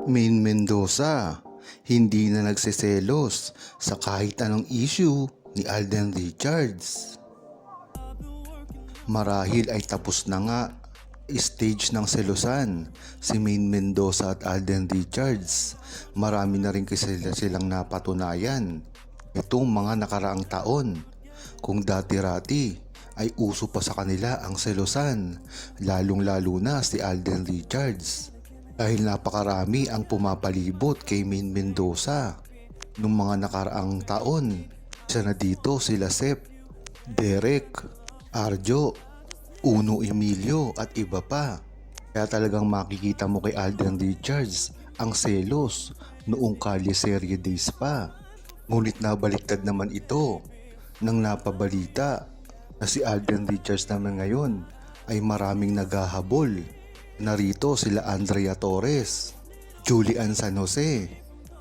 Main Mendoza, hindi na nagseselos sa kahit anong issue ni Alden Richards. Marahil ay tapos na nga stage ng selosan si Main Mendoza at Alden Richards. Marami na rin kasi silang napatunayan itong mga nakaraang taon. Kung dati-rati ay uso pa sa kanila ang selosan, lalong-lalo na si Alden Richards. Dahil napakarami ang pumapalibot kay Main Mendoza nung mga nakaraang taon. Isa na dito sila Sep, Derek, Arjo, Uno Emilio at iba pa. Kaya talagang makikita mo kay Alden Richards ang selos noong Kalye Serie days pa. Ngunit nabaliktad naman ito nang napabalita na si Alden Richards naman ngayon ay maraming naghahabol. Narito sila Andrea Torres, Julian San Jose,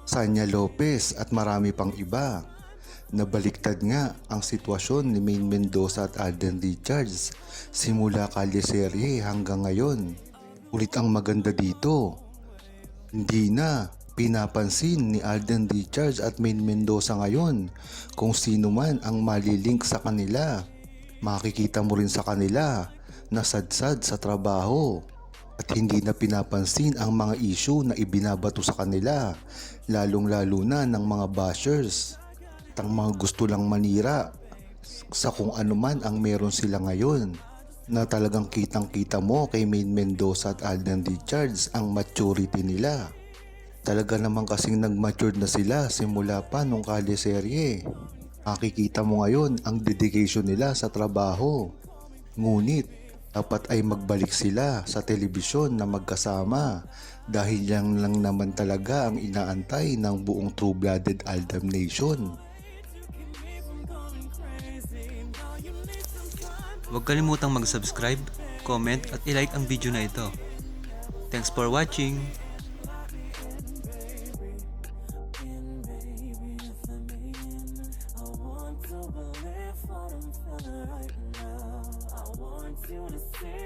Sanya Lopez at marami pang iba. Nabaliktad nga ang sitwasyon ni Main Mendoza at Alden Richards simula Kalye Serie hanggang ngayon. Ulit ang maganda dito, hindi na pinapansin ni Alden Richards at Main Mendoza ngayon kung sino man ang malilink sa kanila. Makikita mo rin sa kanila na sadsad sa trabaho. At hindi na pinapansin ang mga issue na ibinabato sa kanila, lalong-lalo na ng mga bashers at ang mga gusto lang manira sa kung ano man ang meron sila ngayon, na talagang kitang-kita mo kay Main Mendoza at Alden Richards ang maturity nila. Talaga naman kasing nag-matured na sila simula pa nung Kalye Serie. Makikita mo ngayon ang dedication nila sa trabaho. Ngunit dapat ay magbalik sila sa telebisyon na magkasama dahil lang naman talaga ang inaantay ng buong True-Blooded Aldam Nation. Huwag kalimutang mag-subscribe, comment at i-like ang video na ito. Thanks for watching! You to see